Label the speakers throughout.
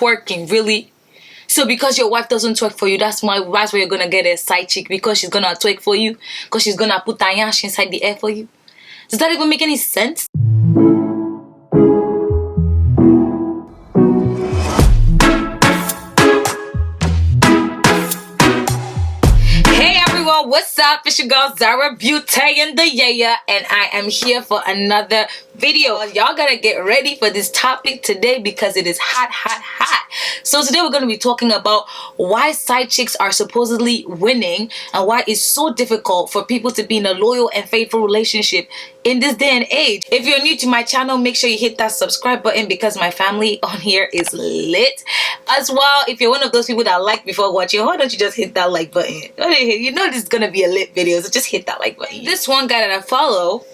Speaker 1: twerking, really? So because your wife doesn't twerk for you, that's why you're gonna get a side chick, because she's gonna twerk for you, because she's gonna put tayash inside the air for you? Does that even make any sense? What's up? It's your girl Zara Beauty and the Yaya, and I am here for another video. Y'all gotta get ready for this topic today because it is hot. So today we're going to be talking about why side chicks are supposedly winning and why it's so difficult for people to be in a loyal and faithful relationship in this day and age. If you're new to my channel, make sure you hit that subscribe button because my family on here is lit. As well, if you're one of those people that like before watching, why don't you just hit that like button? You know this is going to be a lit video, so just hit that like button. This one guy that I follow,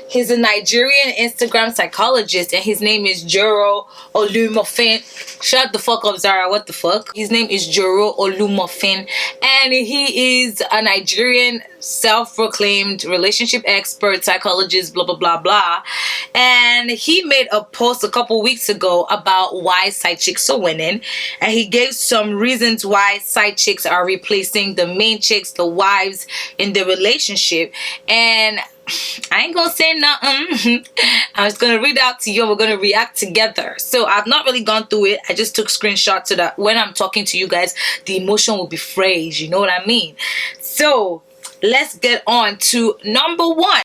Speaker 1: he's a Nigerian Instagram psychologist and his name is Joro Olumofin. Shut the fuck up, Zara. What the fuck? His name is Joro Olumofin and he is a Nigerian self-proclaimed relationship expert, psychologist, blah blah blah blah. And he made a post a couple weeks ago about why side chicks are winning, and he gave some reasons why side chicks are replacing the main chicks, the wives in the relationship. And I ain't gonna say nothing. I'm just gonna read out to you and we're gonna react together. So I've not really gone through it. I just took screenshots so that when I'm talking to you guys, the emotion will be phrased. You know what I mean? So let's get on to number one.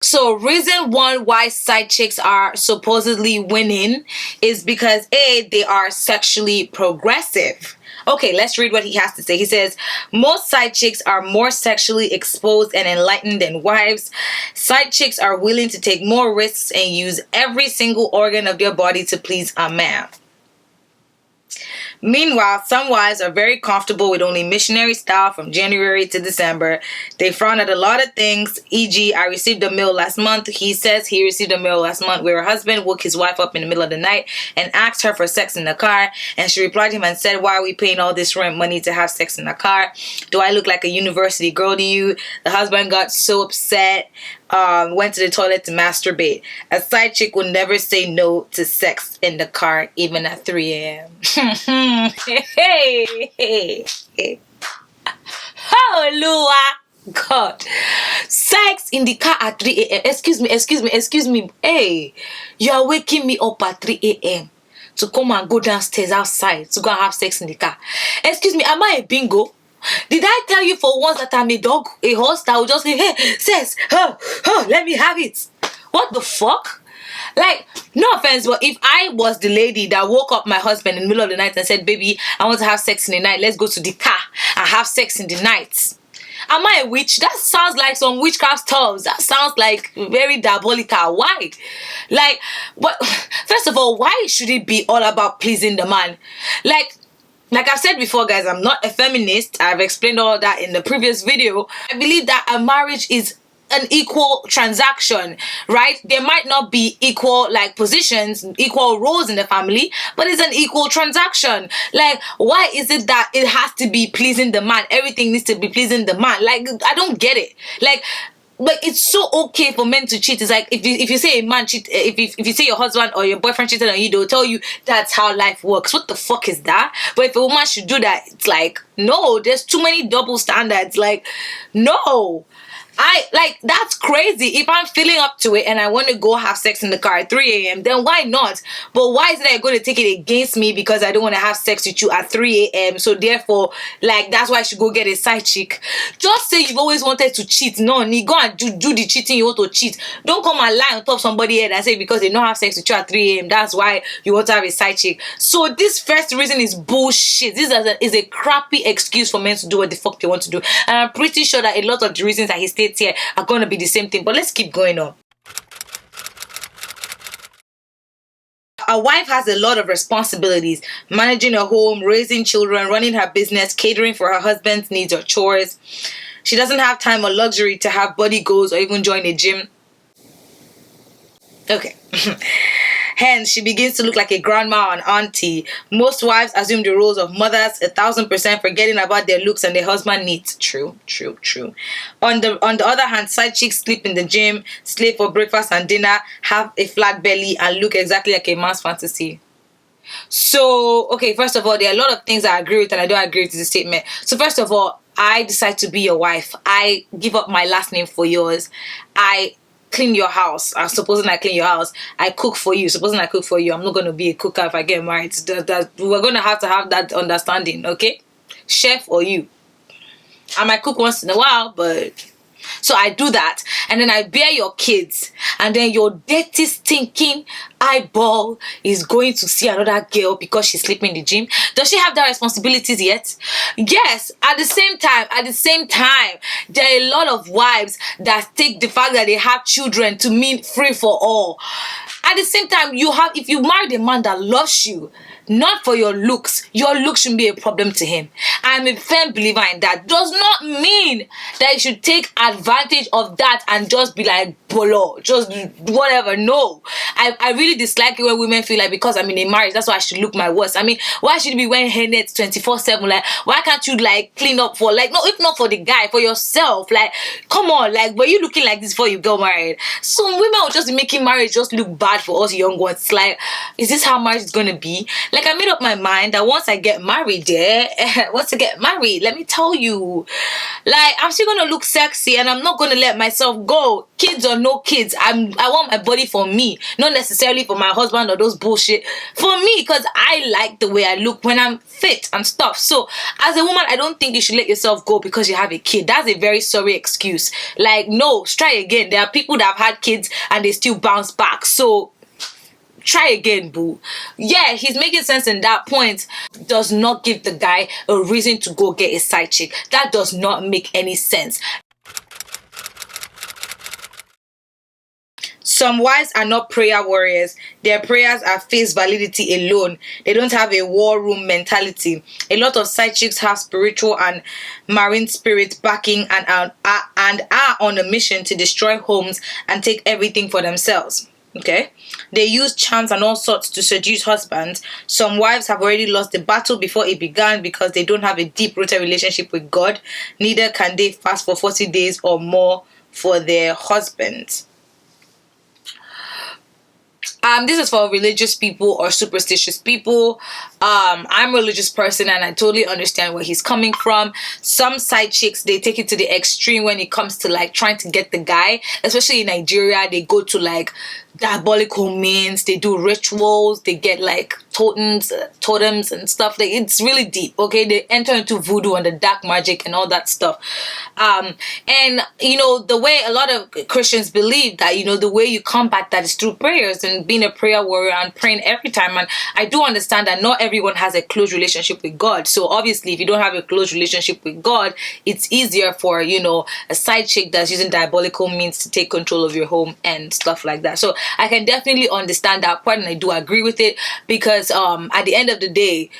Speaker 1: So reason one why side chicks are supposedly winning is because A, they are sexually progressive. Okay, let's read what he has to say. He says, most side chicks are more sexually exposed and enlightened than wives. Side chicks are willing to take more risks and use every single organ of their body to please a man. Meanwhile, some wives are very comfortable with only missionary style from January to December. They frown at a lot of things, e.g. I received a mail last month. He says he received a mail last month where her husband woke his wife up in the middle of the night and asked her for sex in the car, and she replied to him and said, why are we paying all this rent money to have sex in the car? Do I look like a university girl to you? The husband got so upset, went to the toilet to masturbate. A side chick will never say no to sex in the car, even at 3 a.m. Hey. Hallelujah. God. Sex in the car at 3 a.m. Excuse me. Hey, you are waking me up at 3 a.m. to come and go downstairs outside to go and have sex in the car. Excuse me, am I a bingo? Did I tell you for once that I'm a dog, a horse that will just say, hey, sex, let me have it? What the fuck? Like, no offense, but if I was the lady that woke up my husband in the middle of the night and said, baby, I want to have sex in the night, let's go to the car and have sex in the night. Am I a witch? That sounds like some witchcraft stuff. That sounds like very diabolical. Why? Like, but first of all, why should it be all about pleasing the man? Like I've said before, guys, I'm not a feminist. I've explained all that in the previous video. I believe that a marriage is an equal transaction, right? There might not be equal positions, equal roles in the family, but it's an equal transaction. Like, why is it that it has to be pleasing the man? Everything needs to be pleasing the man. Like, I don't get it. Like, it's so okay for men to cheat. It's like if you say a man cheat, if you say your husband or your boyfriend cheated on you, they'll tell you that's how life works. What the fuck is that? But if a woman should do that, it's like, no, there's too many double standards. Like, no. That's crazy. If I'm feeling up to it and I want to go have sex in the car at 3 a.m., then why not? But why is it that going to take it against me because I don't want to have sex with you at 3 a.m.? So therefore, that's why I should go get a side chick. Just say you've always wanted to cheat. No, you go and do the cheating you want to cheat. Don't come and lie on top of somebody head and say because they don't have sex with you at 3 a.m., that's why you want to have a side chick. So this first reason is bullshit. This is a crappy excuse for men to do what the fuck they want to do. And I'm pretty sure that a lot of the reasons that he states here are going to be the same thing, but let's keep going on. A wife has a lot of responsibilities: managing a home, raising children, running her business, catering for her husband's needs or chores. She doesn't have time or luxury to have body goals or even join a gym. Okay. Hence, she begins to look like a grandma or an auntie. Most wives assume the roles of mothers 1,000%, forgetting about their looks and their husband needs. True, true, true. On the other hand, side chicks sleep in the gym, slave for breakfast and dinner, have a flat belly, and look exactly like a man's fantasy. So, okay, first of all, there are a lot of things I agree with and I don't agree with this statement. So, first of all, I decide to be your wife. I give up my last name for yours. I clean your house. Supposing I clean your house, I cook for you. Supposing I cook for you, I'm not going to be a cooker if I get married. We're going to have that understanding, okay? Chef or you. I might cook once in a while, but... So I do that, and then I bear your kids, and then your dirty, stinking eyeball is going to see another girl because she's sleeping in the gym. Does she have that responsibilities yet? Yes. At the same time, there are a lot of wives that take the fact that they have children to mean free for all. At the same time, if you marry a man that loves you, not for your looks shouldn't be a problem to him. I'm a firm believer in that. Does not mean that you should take advantage of that and just be like, bolo, just whatever. No. I really dislike it when women feel like because I'm in a marriage, that's why I should look my worst. I mean, why should you be wearing hairnets 24/7? Like, why can't you like clean up for like, no, if not for the guy, for yourself? Like, come on, like, were you looking like this before you got married? Some women will just be making marriage just look bad for us young ones. It's like, is this how marriage is gonna be? Like, I made up my mind that once I get married, let me tell you, like, I'm still gonna look sexy and I'm not gonna let myself go. Kids or no kids, I want my body for me, not necessarily for my husband or those bullshit. For me, because I like the way I look when I'm fit and stuff. So, as a woman, I don't think you should let yourself go because you have a kid. That's a very sorry excuse. Like, no, try again. There are people that have had kids and they still bounce back. So, try again, boo. Yeah, he's making sense in that point. Does not give the guy a reason to go get a side chick. That does not make any sense. Some wives are not prayer warriors. Their prayers are face validity alone. They don't have a war room mentality. A lot of side chicks have spiritual and marine spirit backing and are on a mission to destroy homes and take everything for themselves. Okay, they use charms and all sorts to seduce husbands. Some wives have already lost the battle before it began because they don't have a deep-rooted relationship with God. Neither can they fast for 40 days or more for their husbands. This is for religious people or superstitious people. I'm a religious person and I totally understand where he's coming from. Some side chicks, they take it to the extreme when it comes to like trying to get the guy, especially in Nigeria. They go to like diabolical means, they do rituals, they get like totems and stuff. Like, it's really deep. Okay, they enter into voodoo and the dark magic and all that stuff. And you know, the way a lot of Christians believe that, you know, the way you combat that is through prayers and being a prayer warrior and praying every time. And I do understand that not everyone has a close relationship with God. So obviously, if you don't have a close relationship with God, it's easier for, you know, a side chick that's using diabolical means to take control of your home and stuff like that. So I can definitely understand that part, and I do agree with it because at the end of the day,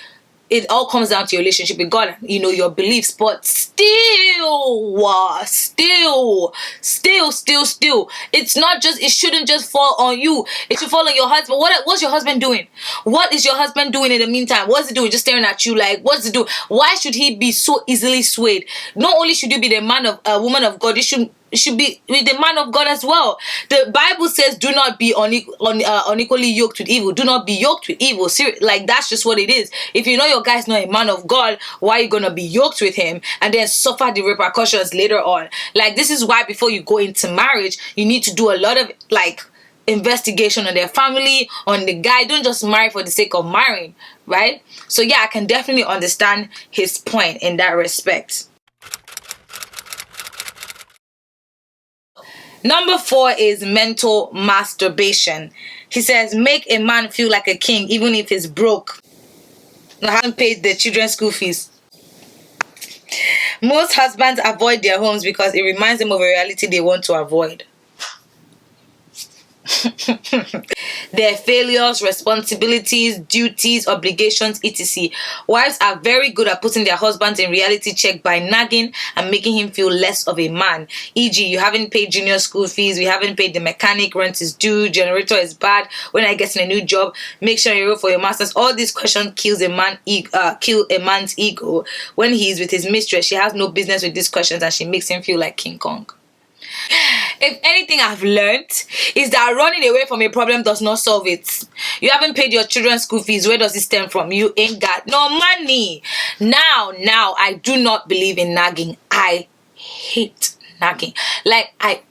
Speaker 1: it all comes down to your relationship with God, you know, your beliefs. But still, it's not just, it shouldn't just fall on you. It should fall on your husband. What's your husband doing? What is your husband doing in the meantime? What's he doing? Just staring at you like, what's he doing? Why should he be so easily swayed? Not only should you be the man of a woman of God, you should be with the man of God as well. The Bible says, do not be unequally yoked with evil. Do not be yoked with evil. Like, that's just what it is. If you know your guy's not a man of God, why are you gonna be yoked with him and then suffer the repercussions later on? Like, this is why before you go into marriage, you need to do a lot of like investigation on their family, on the guy. Don't just marry for the sake of marrying, right? So yeah, I can definitely understand his point in that respect. Number 4 is mental masturbation. He says, make a man feel like a king even if he's broke. I haven't paid their children's school fees. Most husbands avoid their homes because it reminds them of a reality they want to avoid. Their failures, responsibilities, duties, obligations, etc. Wives are very good at putting their husbands in reality check by nagging and making him feel less of a man. E.g., you haven't paid junior school fees, we haven't paid the mechanic, rent is due, generator is bad, when I get in a new job, make sure you roll for your masters. All these questions kill a man's ego. When he's with his mistress, she has no business with these questions and she makes him feel like King Kong. If anything I've learned is that running away from a problem does not solve it. You haven't paid your children's school fees. Where does it stem from? You ain't got no money. Now, I do not believe in nagging. I hate nagging. I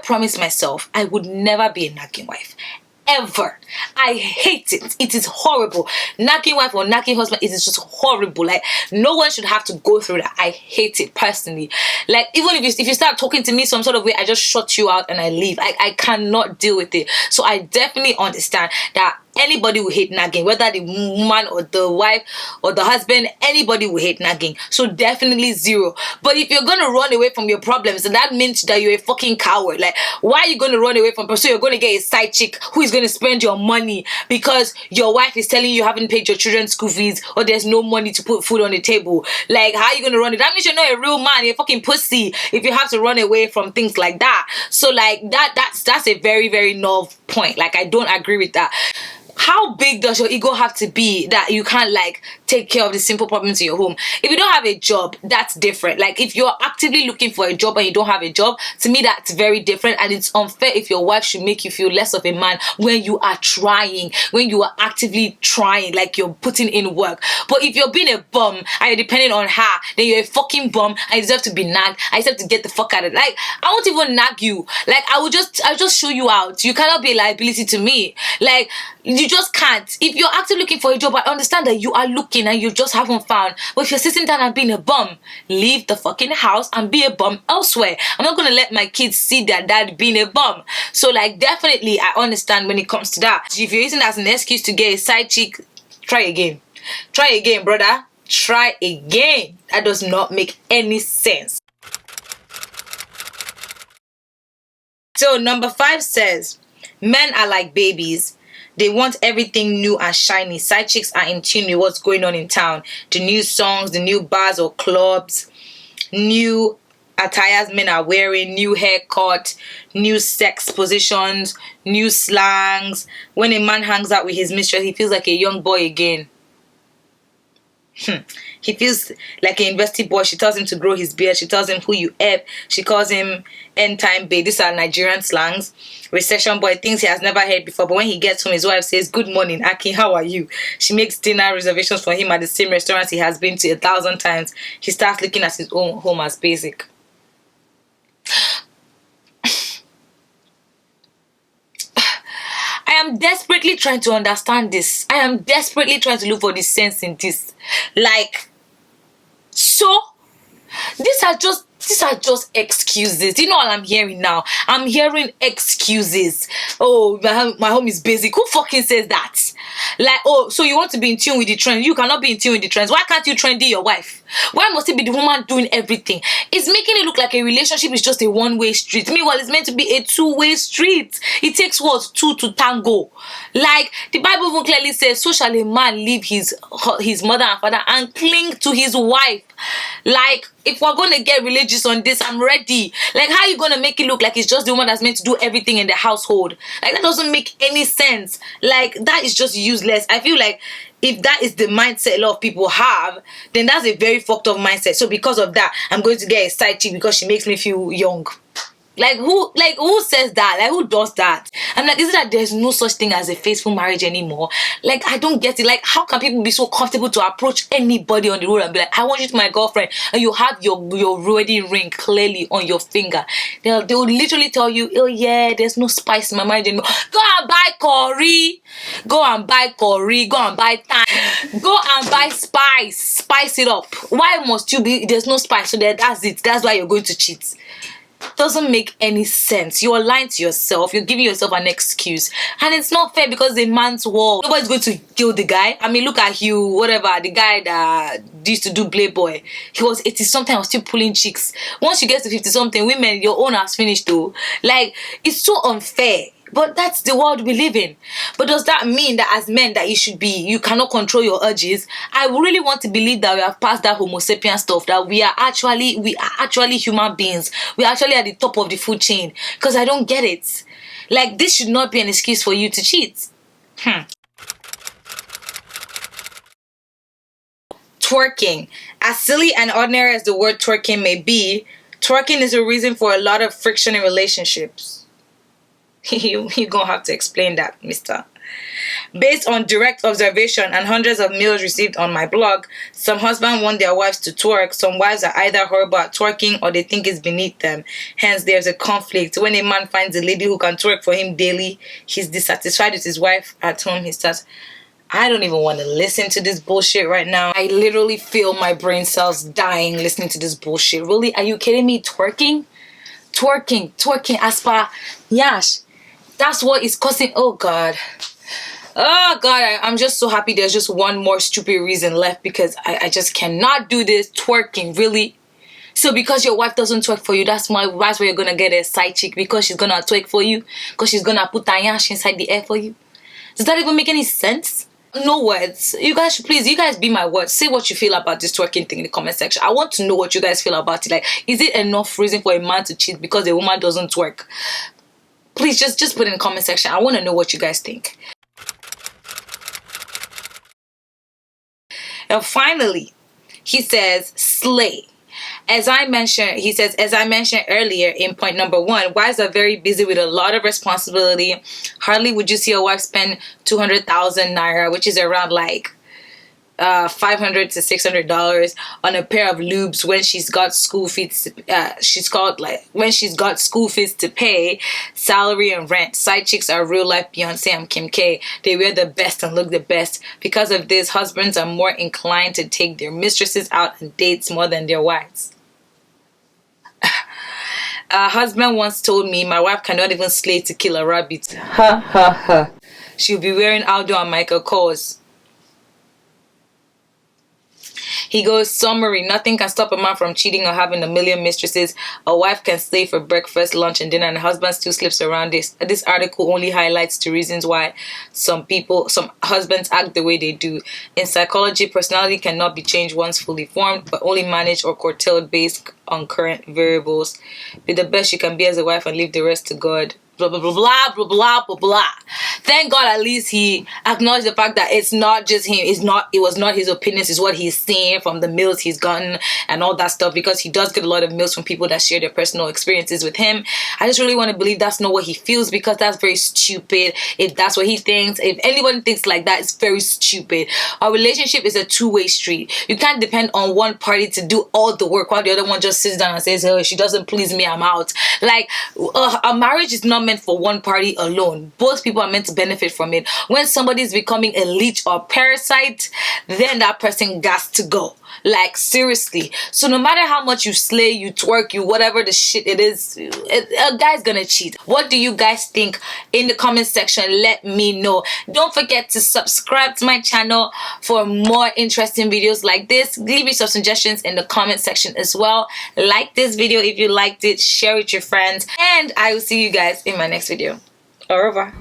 Speaker 1: promised myself I would never be a nagging wife. Ever. I hate it. It is horrible. Nagging wife or nagging husband, it is just horrible. Like, no one should have to go through that. I hate it personally. Like, even if you start talking to me some sort of way, I just shut you out and I leave. I cannot deal with it. So I definitely understand that anybody will hate nagging, whether the woman or the wife or the husband, anybody will hate nagging. So definitely 0. But if you're gonna run away from your problems, then that means that you're a fucking coward. Like, why are you gonna run away from person? You're gonna get a side chick who is gonna spend your money because your wife is telling you haven't paid your children's school fees or there's no money to put food on the table. Like, how are you gonna run it? That means you're not a real man. You're a fucking pussy if you have to run away from things like that. So like that's a very, very null point. Like, I don't agree with that. How big does your ego have to be that you can't like take care of the simple problems in your home? If you don't have a job, that's different. Like, if you're actively looking for a job and you don't have a job, to me that's very different, and it's unfair if your wife should make you feel less of a man when you are trying, when you are actively trying, like you're putting in work. But if you're being a bum and you're depending on her, then you're a fucking bum and you deserve to be nagged. I deserve to get the fuck out of it. Like, I won't even nag you. Like, I'll just show you out. You cannot be a liability to me. Like, you just can't. If you're actively looking for a job, I understand that you are looking and you just haven't found. But if you're sitting down and being a bum, leave the fucking house and be a bum elsewhere. I'm not gonna let my kids see their dad being a bum. So like, definitely I understand when it comes to that. If you're using that as an excuse to get a side chick, try again. Try again, brother. Try again. That does not make any sense. So number 5 says, men are like babies. They want everything new and shiny. Side chicks are in tune with what's going on in town. The new songs, the new bars or clubs, new attires men are wearing, new haircut, new sex positions, new slangs. When a man hangs out with his mistress, he feels like a young boy again. He feels like an university boy. She tells him to grow his beard. She tells him who you ep. She calls him end time babe. These are Nigerian slangs. Recession boy, things he has never heard before. But when he gets home, his wife says, "Good morning, Aki, how are you?" She makes dinner reservations for him at the same restaurant he has been to 1,000 times. He starts looking at his own home as basic. I am desperately trying to understand this. I am desperately trying to look for the sense in this. Like, so these are just excuses. You know what I'm hearing now? I'm hearing excuses. Oh, my home is basic. Who fucking says that? Like, oh, so you want to be in tune with the trend? You cannot be in tune with the trends. Why can't you trendy your wife? Why must it be the woman doing everything? It's making it look like a relationship is just a one-way street. Meanwhile, it's meant to be a two-way street. It takes what? 2 to tango. Like, the Bible even clearly says, so shall a man leave his mother and father and cling to his wife. Like, if we're going to get religious on this, I'm ready. Like, how are you going to make it look like it's just the woman that's meant to do everything in the household? Like, that doesn't make any sense. Like, that is just useless. I feel like if that is the mindset a lot of people have, then that's a very fucked up mindset. So because of that, I'm going to get a side chick because she makes me feel young. Like, who says that? Like, who does that? I'm like, is it that there's no such thing as a faithful marriage anymore? Like, I don't get it. Like, how can people be so comfortable to approach anybody on the road and be like, I want you to be my girlfriend, and you have your wedding ring clearly on your finger? They'll literally tell you, oh yeah, there's no spice in my marriage anymore. Go and buy curry. Go and buy curry. Go and buy thyme. Go and buy spice. Spice it up. Why must you be, there's no spice, so that's it. That's why you're going to cheat. Doesn't make any sense. You're lying to yourself. You're giving yourself an excuse, and it's not fair because a man's war. Nobody's going to kill the guy. I mean, look at Hugh, whatever, the guy that used to do Playboy. He was 80 something, was still pulling chicks. Once you get to 50 something, women, your own has finished though. Like, it's so unfair. But that's the world we live in. But does that mean that as men that you cannot control your urges? I really want to believe that we have passed that Homo sapien stuff, that we are actually human beings. We are actually at the top of the food chain. Because I don't get it. Like, this should not be an excuse for you to cheat. Twerking. As silly and ordinary as the word twerking may be, twerking is a reason for a lot of friction in relationships. You're gonna have to explain that, mister. Based on direct observation and hundreds of mails received on my blog, some husbands want their wives to twerk. Some wives are either horrible at twerking or they think it's beneath them. Hence, there's a conflict. When a man finds a lady who can twerk for him daily, he's dissatisfied with his wife at home. He starts, I don't even want to listen to this bullshit right now. I literally feel my brain cells dying listening to this bullshit. Really? Are you kidding me? Twerking, as per Yash. That's what is causing. Oh God, I'm just so happy there's just one more stupid reason left, because I just cannot do this. Twerking, really? So because your wife doesn't twerk for you, that's why you're gonna get a side chick, because she's gonna twerk for you, because she's gonna put Tayash inside the air for you? Does that even make any sense? No words. You guys be my words. Say what you feel about this twerking thing in the comment section. I want to know what you guys feel about it. Like, is it enough reason for a man to cheat because a woman doesn't twerk? Please just put it in the comment section. I want to know what you guys think. And finally, he says, slay. As I mentioned earlier in point number 1, wives are very busy with a lot of responsibility. Hardly would you see a wife spend 200,000 naira, which is around like $500 to $600 on a pair of lubes when she's got school fees. When she's got school fees to pay, salary and rent. Side chicks are real life Beyonce and Kim K. They wear the best and look the best. Because of this, husbands are more inclined to take their mistresses out on dates more than their wives. A husband once told me, my wife cannot even slay to kill a rabbit. Ha ha ha. She'll be wearing Aldo and Michael Kors. He goes, summary, nothing can stop a man from cheating or having a million mistresses. A wife can stay for breakfast, lunch, and dinner, and a husband still sleeps around this. This article only highlights the reasons why some husbands act the way they do. In psychology, personality cannot be changed once fully formed, but only managed or curtailed based on current variables. Be the best you can be as a wife and leave the rest to God. Blah, blah, blah, blah, blah, blah, blah, blah. Thank God at least he acknowledged the fact that it's not just him. It was not his opinions. It's what he's seeing from the mails he's gotten and all that stuff, because he does get a lot of mails from people that share their personal experiences with him. I just really want to believe that's not what he feels, because that's very stupid. If that's what he thinks, if anyone thinks like that, it's very stupid. Our relationship is a two-way street. You can't depend on one party to do all the work while the other one just sits down and says, oh, she doesn't please me, I'm out. Like, a marriage is not meant for one party alone. Both people are meant to benefit from it. When somebody is becoming a leech or parasite, then that person got to go. Like, seriously. So no matter how much you slay, you twerk, you whatever the shit it is, a guy's gonna cheat. What do you guys think? In the comment section, let me know. Don't forget to subscribe to my channel for more interesting videos like this. Leave me some suggestions in the comment section as well. Like this video if you liked it, share with your friends, and I will see you guys in my next video. Au revoir.